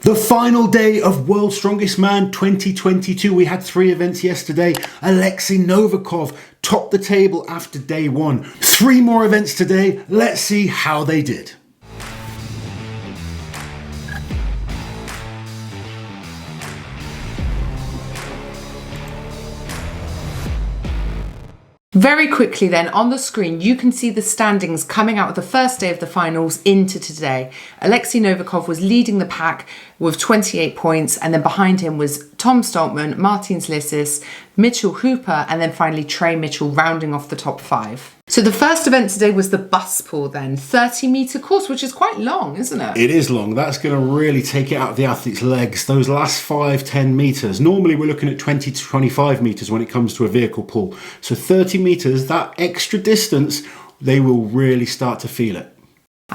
The final day of World's Strongest Man 2022. We had 3 events yesterday. Alexei Novikov topped the table after day 1. 3 more events today. Let's see how they did. Very quickly then, on the screen, you can see the standings coming out of the first day of the finals into today. Alexei Novikov was leading the pack with 28 points, and then behind him was Tom Stoltman, Martins Lissis, Mitchell Hooper, and then finally Trey Mitchell rounding off the top 5. So the first event today was the bus pull then, 30-metre course, which is quite long, isn't it? It is long. That's going to really take it out of the athlete's legs. Those last 5-10 metres. Normally we're looking at 20 to 25 metres when it comes to a vehicle pull. So 30 metres, that extra distance, they will really start to feel it.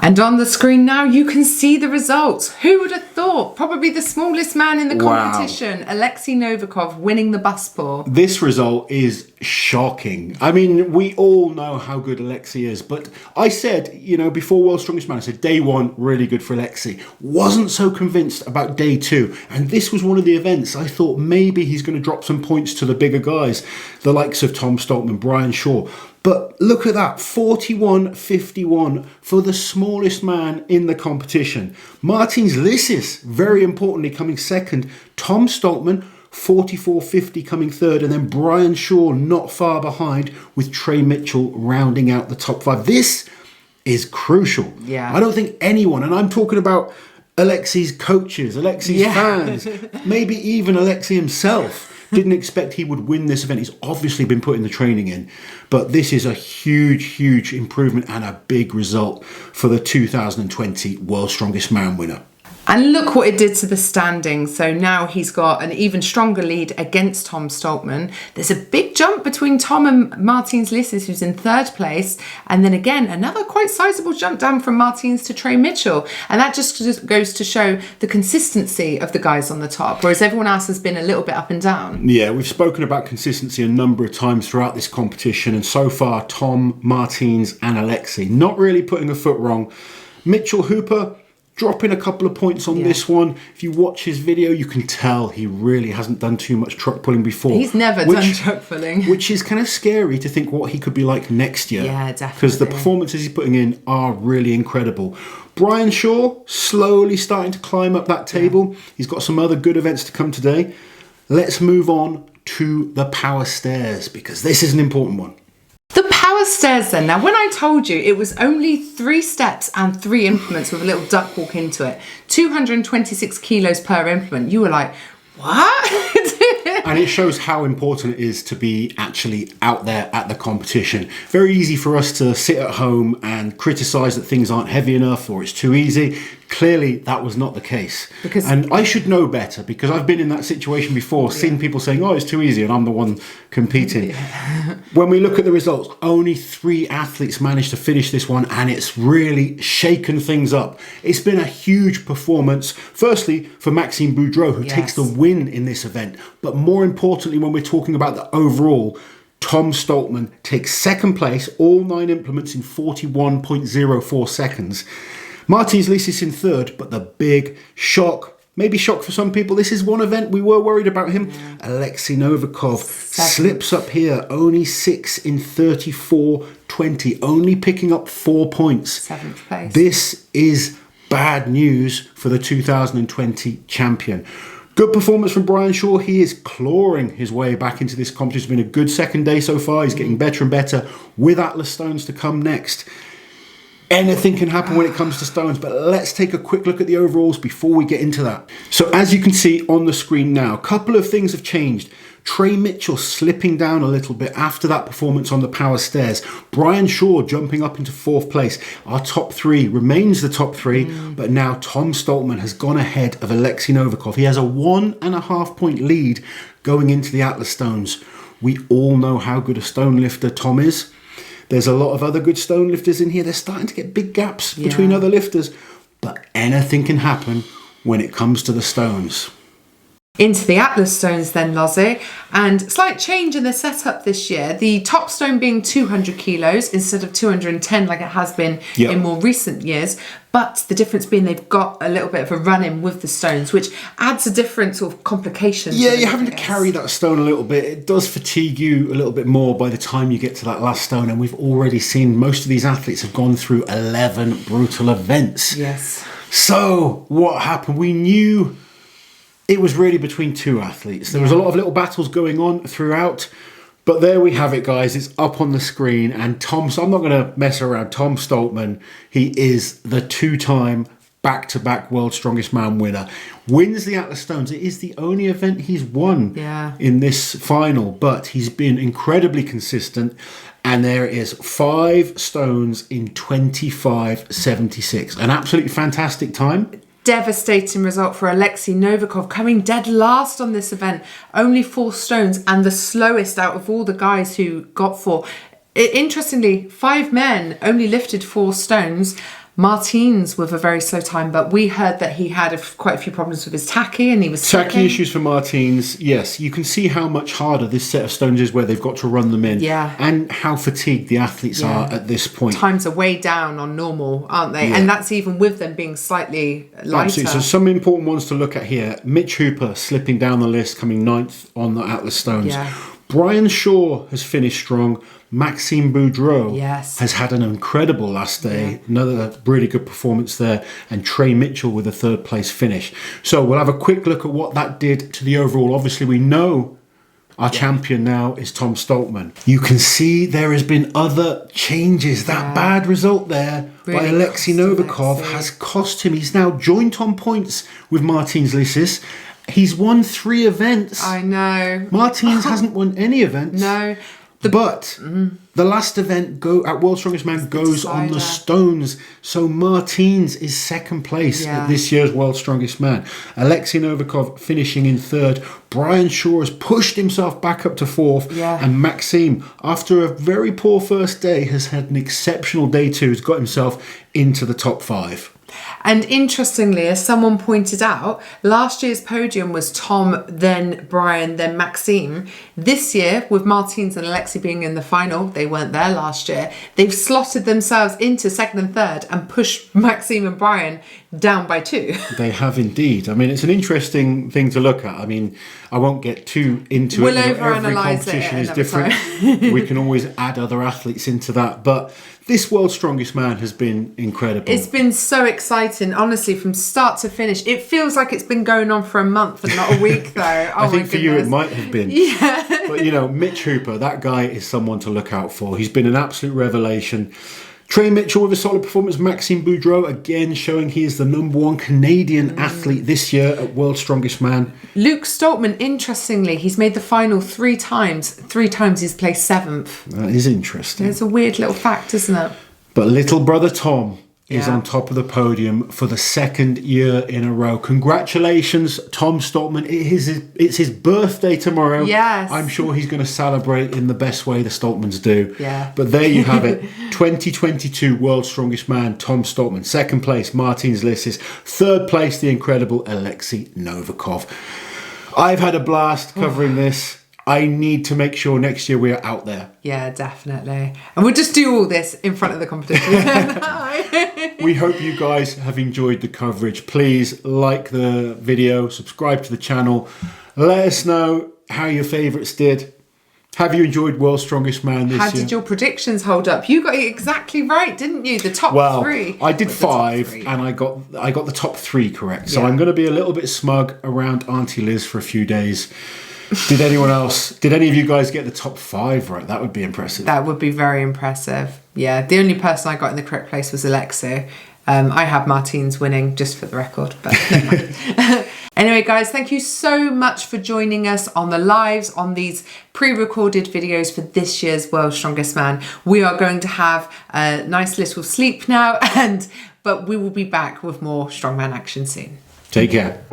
And on the screen now, you can see the results. Who would have thought? Probably the smallest man in the competition, Alexei Novikov, winning the bus pull. This result is shocking. I mean, we all know how good Alexei is, but I said, you know, before World's Strongest Man, I said day 1, really good for Alexei. Wasn't so convinced about day 2, and this was one of the events I thought maybe he's going to drop some points to the bigger guys, the likes of Tom Stoltman, Brian Shaw. But look at that, 41.51 for the smallest man in the competition. Martins Lissis, very importantly, coming second. Tom Stoltman, 44.50 coming third. And then Brian Shaw not far behind with Trey Mitchell rounding out the top 5. This is crucial. Yeah. I don't think anyone, and I'm talking about Alexei's coaches, Alexei's fans, maybe even Alexei himself, didn't expect he would win this event. He's obviously been putting the training in, but this is a huge improvement and a big result for the 2020 World's Strongest Man winner. And look what it did to the standings. So now he's got an even stronger lead against Tom Stoltman. There's a big jump between Tom and Martins Lissis, who's in 3rd place. And then again, another quite sizable jump down from Martins to Trey Mitchell. And that just goes to show the consistency of the guys on the top, whereas everyone else has been a little bit up and down. Yeah, we've spoken about consistency a number of times throughout this competition. And so far, Tom, Martins and Alexei not really putting a foot wrong. Mitchell Hooper dropping a couple of points on this one. If you watch his video, you can tell he really hasn't done too much truck pulling before. He's never done truck pulling. Which is kind of scary to think what he could be like next year. Yeah, definitely. Because the performances he's putting in are really incredible. Brian Shaw, slowly starting to climb up that table. He's got some other good events to come today. Let's move on to the power stairs, because this is an important one. The power stairs then. Now, when I told you it was only 3 steps and 3 implements with a little duck walk into it, 226 kilos per implement, you were like, what? And it shows how important it is to be actually out there at the competition. Very easy for us to sit at home and criticise that things aren't heavy enough or it's too easy. Clearly, that was not the case. And I should know better, because I've been in that situation before, seen people saying, oh, it's too easy, and I'm the one competing. Yeah. When we look at the results, only 3 athletes managed to finish this one, and it's really shaken things up. It's been a huge performance, firstly, for Maxime Boudreau, who takes the win in this event. But more importantly, when we're talking about the overall, Tom Stoltman takes 2nd place, all 9 implements in 41.04 seconds. Martins Lissis in 3rd, but the big shock, maybe shock for some people, this is one event we were worried about him. Alexei Novikov slips up here, only 6 in 34.20, only picking up 4 points. 7th place. This is bad news for the 2020 champion. Good performance from Brian Shaw. He is clawing his way back into this competition. It's been a good 2nd day so far. He's getting better and better, with Atlas Stones to come next. Anything can happen when it comes to stones, but let's take a quick look at the overalls before we get into that. So as you can see on the screen now, a couple of things have changed. Trey Mitchell slipping down a little bit after that performance on the power stairs. Brian Shaw jumping up into 4th place. Our top 3 remains the top 3, but now Tom Stoltman has gone ahead of Alexei Novikov. He has a 1.5 point lead going into the Atlas Stones. We all know how good a stone lifter Tom is. There's a lot of other good stone lifters in here. They're starting to get big gaps between other lifters. But anything can happen when it comes to the stones. Into the Atlas stones then, Lozzie, and slight change in the setup this year. The top stone being 200 kilos instead of 210 like it has been in more recent years. But the difference being they've got a little bit of a run-in with the stones, which adds a different sort of complication. Yeah, you're having to carry that stone a little bit. It does fatigue you a little bit more by the time you get to that last stone. And we've already seen most of these athletes have gone through 11 brutal events. Yes. So what happened? We knew it was really between two athletes. There was a lot of little battles going on throughout. But there we have it, guys. It's up on the screen. And Tom, so I'm not going to mess around. Tom Stoltman, he is the two-time back-to-back World's Strongest Man winner. Wins the Atlas Stones. It is the only event he's won in this final. But he's been incredibly consistent. And there it is, 5 stones in 25.76. An absolutely fantastic time. Devastating result for Alexei Novikov, coming dead last on this event. Only 4 stones and the slowest out of all the guys who got 4. Interestingly, 5 men only lifted 4 stones. Martins with a very slow time, but we heard that he had quite a few problems with his tacky and he was tacky issues for Martins. Yes, you can see how much harder this set of stones is where they've got to run them in, and how fatigued the athletes are at this point. Times are way down on normal, aren't they? And that's even with them being slightly lighter. Absolutely. So some important ones to look at here. Mitch Hooper slipping down the list, coming 9th on the Atlas Stones. Brian Shaw has finished strong. Maxime Boudreau has had an incredible last day. Another really good performance there. And Trey Mitchell with a 3rd place finish. So we'll have a quick look at what that did to the overall. Obviously, we know our champion now is Tom Stoltman. You can see there has been other changes. That bad result there by Alexei Novikov has cost him. He's now joint on points with Martins Lissis. He's won 3 events. I know. Martins hasn't won any events. No. But the last event at World's Strongest Man goes on the stones. So Martins is 2nd place at this year's World's Strongest Man. Alexei Novikov finishing in 3rd. Brian Shaw has pushed himself back up to 4th. And Maxime, after a very poor first day, has had an exceptional day 2. Has got himself into the top 5. And interestingly, as someone pointed out, last year's podium was Tom, then Brian, then Maxime. This year, with Martins and Alexei being in the final, they weren't there last year, they've slotted themselves into 2nd and 3rd and pushed Maxime and Brian down by 2. They have indeed. I mean, it's an interesting thing to look at. I mean, I won't get too into it. Every competition is different. We can always add other athletes into that. But this World's Strongest Man has been incredible. It's been so exciting, honestly, from start to finish. It feels like it's been going on for a month and not a week, though. I think for you it might have been. But, you know, Mitch Hooper, that guy is someone to look out for. He's been an absolute revelation. Trey Mitchell with a solid performance. Maxime Boudreau, again, showing he is the #1 Canadian athlete this year at World's Strongest Man. Luke Stoltman, interestingly, he's made the final 3 times. 3 times he's placed 7th. That is interesting. It's a weird little fact, isn't it? But little brother Tom is on top of the podium for the 2nd year in a row. Congratulations, Tom Stoltman. It's his birthday tomorrow. Yes. I'm sure he's going to celebrate in the best way the Stoltmans do. Yeah. But there you have it. 2022 World's Strongest Man, Tom Stoltman. 2nd place, Martins Lissis. 3rd place, the incredible Alexei Novikov. I've had a blast covering this. I need to make sure next year we are out there. Yeah, definitely. And we'll just do all this in front of the competition. We hope you guys have enjoyed the coverage. Please like the video, subscribe to the channel. Let us know how your favourites did. Have you enjoyed World's Strongest Man this year? How did your predictions hold up? You got it exactly right, didn't you? The top 3. I did 5 and I got the top 3 correct. So I'm going to be a little bit smug around Auntie Liz for a few days. Did any of you guys get the top 5 right? That would be impressive. That would be very impressive. Yeah, the only person I got in the correct place was Alexei. I have Martins winning, just for the record. But anyway, guys, thank you so much for joining us on the lives, on these pre-recorded videos for this year's World's Strongest Man. We are going to have a nice little sleep now, but we will be back with more Strongman action soon. Take care.